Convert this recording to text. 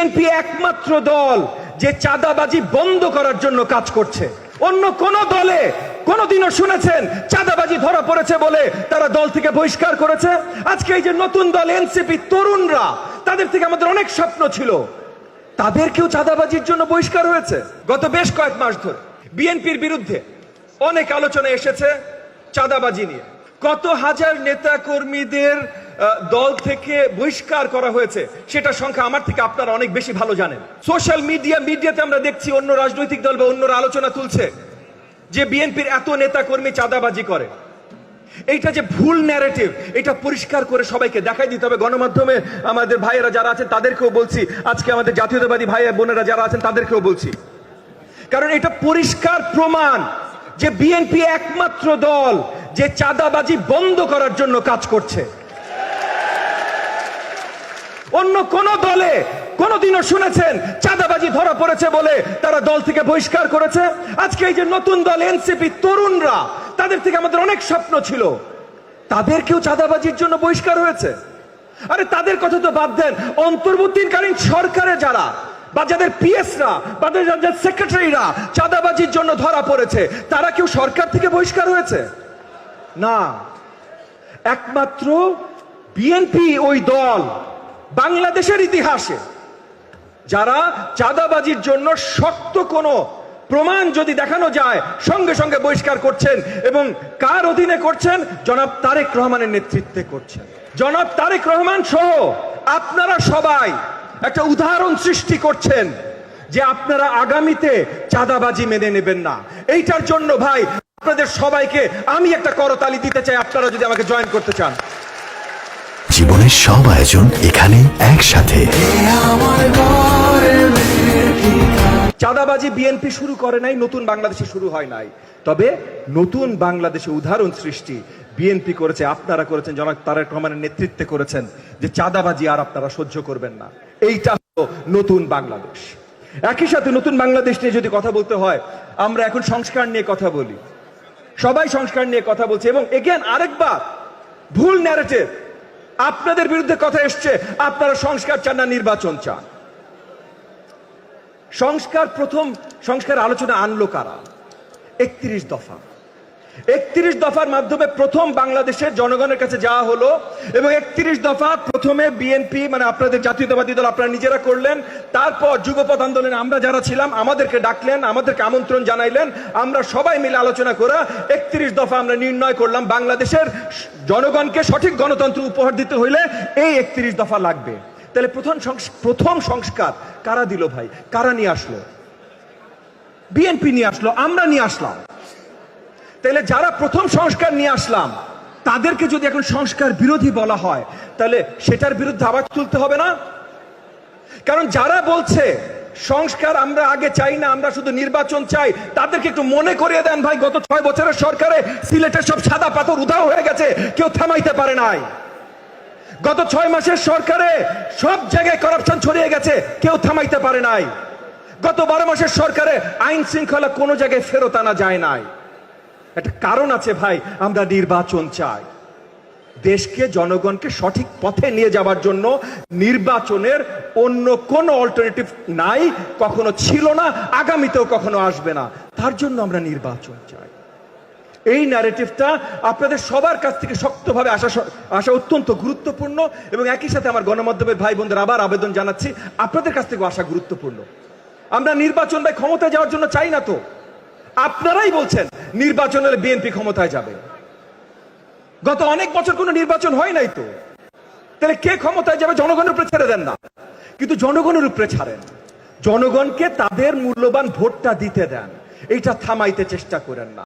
BNP একমাত্র দল যে চাঁদাবাজি বন্ধ করার জন্য কাজ করছে। অন্য কোন দলে কোনদিনও শুনেছেন চাঁদাবাজি ধরা পড়েছে বলে তারা দল থেকে বহিষ্কার করেছে? আজকে এই যে নতুন দল এনসিপি, তরুণরা, তাদের থেকে আমাদের অনেক স্বপ্ন ছিল, তাদেরকেও চাঁদাবাজির জন্য বহিষ্কার হয়েছে। গত বেশ কয়েক মাস ধরে বিএনপির বিরুদ্ধে অনেক আলোচনা এসেছে চাঁদাবাজি নিয়ে। কত হাজার নেতা কর্মীদের দল থেকে বহিষ্কার করা হয়েছে সেটা সংখ্যা আমার থেকে আপনারা অনেক বেশি ভালো জানেন। সোশ্যাল মিডিয়াতে আমরা দেখছি অন্য রাজনৈতিক দল বা অন্যরা আলোচনা তুলছে যে বিএনপির এত নেতা কর্মী চাঁদাবাজি করে। এইটা যে ভুল ন্যারেটিভ, এটা পরিষ্কার করে সবাইকে দেখাই দিতে হবে। গণমাধ্যমে আমাদের ভাইয়েরা যারা আছেন তাদেরকেও বলছি, আজকে আমাদের জাতীয়তাবাদী ভাই বোনেরা যারা আছেন তাদেরকেও বলছি, কারণ এটা পরিষ্কার প্রমাণ যে বিএনপি একমাত্র দল যে চাঁদাবাজি বন্ধ করার জন্য কাজ করছে। অন্য কোন দলে কোনদিনও শুনেছেন চাঁদাবাজি ধরা পড়েছে বলে তারা দল থেকে বহিষ্কার করেছে? আজকে এই যে নতুন দল এনসিপি, তরুণরা, তাদের থেকে আমাদের অনেক স্বপ্ন ছিল, তাদেরকেও চাঁদাবাজির জন্য বহিষ্কার হয়েছে। আরে তাদের কথা তো বাদ দেন, অন্তর্বর্তীকালীন সরকারে যারা বা যাদের পিএসরা বা যাদের সেক্রেটারিরা চাঁদাবাজির জন্য ধরা পড়েছে, তারা কেউ সরকার থেকে বহিষ্কার হয়েছে? না, একমাত্র বিএনপি ওই দল বাংলাদেশের ইতিহাসে যারা চাঁদাবাজির জন্য শক্ত কোনো প্রমাণ যদি দেখানো যায় সঙ্গে সঙ্গে বহিষ্কার করছেন। এবং কার অধীনে করছেন? জনাব তারেক রহমানের নেতৃত্বে করছেন। জনাব তারেক রহমান সহ আপনারা সবাই একটা উদাহরণ সৃষ্টি করছেন যে আপনারা আগামীতে চাঁদাবাজি মেনে নেবেন না। এইটার জন্য ভাই আপনাদের সবাইকে আমি একটা করতালি দিতে চাই, আপনারা যদি আমাকে জয়েন করতে চান। জীবনের সব আয়োজন এখানে একসাথে। চাঁদাবাজি বিএনপি শুরু করে নাই, নতুন বাংলাদেশে শুরু হয় নাই, তবে নতুন বাংলাদেশে উদাহরণ সৃষ্টি বিএনপি করেছে, আপনারা করেছেন, জনাব তারেক রহমানের নেতৃত্বে করেছেন, যে চাঁদাবাজি আর আপনারা সহ্য করবেন না। এইটা হলো নতুন বাংলাদেশ। একই সাথে নতুন বাংলাদেশ নিয়ে যদি কথা বলতে হয়, আমরা এখন সংস্কার নিয়ে কথা বলি, সবাই সংস্কার নিয়ে কথা বলছে। এবং এগেন আরেকবার ভুল ন্যারেটিভ, আপনাদের বিরুদ্ধে কথা এসছে, আপনারা সংস্কার চান না নির্বাচন চান। প্রথম সংস্কার আলোচনা আনলো কারা? 31 দফা। 31 দফার মাধ্যমে প্রথম বাংলাদেশের জনগণের কাছে যাওয়া হলো এবং 31 দফা প্রথমে বিএনপি মানে আপনাদের জাতীয়তাবাদী দল আপনারা নিজেরা করলেন, তারপর যুগপৎ আন্দোলনে আমরা যারা ছিলাম আমাদেরকে ডাকলেন, আমাদেরকে আমন্ত্রণ জানাইলেন, আমরা সবাই মিলে আলোচনা করে 31 দফা আমরা নির্ণয় করলাম বাংলাদেশের জনগণকে সঠিক গণতন্ত্র উপহার দিতে হইলে এই 31 দফা লাগবে। তাহলে প্রথম সংস্কার কারা দিল ভাই? কারা নিয়ে আসলো? বিএনপি নিয়ে আসলো, আমরা নিয়ে আসলাম। তাহলে যারা প্রথম সংস্কার নিয়ে আসলাম তাদেরকে যদি এখন সংস্কার বিরোধী বলা হয়, তাহলে সেটার বিরুদ্ধে আওয়াজ তুলতে হবে না? কারণ যারা বলছে সংস্কার আমরা আগে চাই না, আমরা শুধু নির্বাচন চাই, তাদেরকে একটু মনে করিয়ে দেন ভাই, গত 6 বছরের সরকারে সিলেটের সব সাদা পাথর উধাও হয়ে গেছে, কেউ থামাইতে পারে নাই। গত 6 মাসের সরকারে সব জায়গায় করাপশন ছড়িয়ে গেছে, কেউ থামাইতে পারে নাই। গত 12 মাসের সরকারে আইন শৃঙ্খলা কোনো জায়গায় ফেরত আনা যায় নাই। একটা কারণ আছে ভাই, আমরা নির্বাচন চাই। দেশকে, জনগণকে সঠিক পথে নিয়ে যাওয়ার জন্য নির্বাচনের অন্য কোনো অল্টারনেটিভ নাই, কখনো ছিল না, আগামীতেও কখনো আসবে না। তার জন্য আমরা নির্বাচন চাই। এই ন্যারেটিভটা আপনাদের সবার কাছ থেকে শক্তভাবে আসা অত্যন্ত গুরুত্বপূর্ণ। এবং একই সাথে আমার গণমাধ্যমের ভাই বোনদের আবার আবেদন জানাচ্ছি, আপনাদের কাছ থেকে আসা গুরুত্বপূর্ণ। আমরা নির্বাচন ভাই ক্ষমতায় যাওয়ার জন্য চাই না তো। আপনারাই বলছেন নির্বাচন হলে বিএনপি ক্ষমতায় যাবে। গত অনেক বছর কোনো নির্বাচন হয় নাই তো, তাহলে কে ক্ষমতায় যাবে? জনগণের উপরে ছেড়ে দেন না, কিন্তু জনগণের উপরে ছাড়েন, জনগণকে তাদের মূল্যবান ভোটটা দিতে দেন, এইটা থামাইতে চেষ্টা করেন না।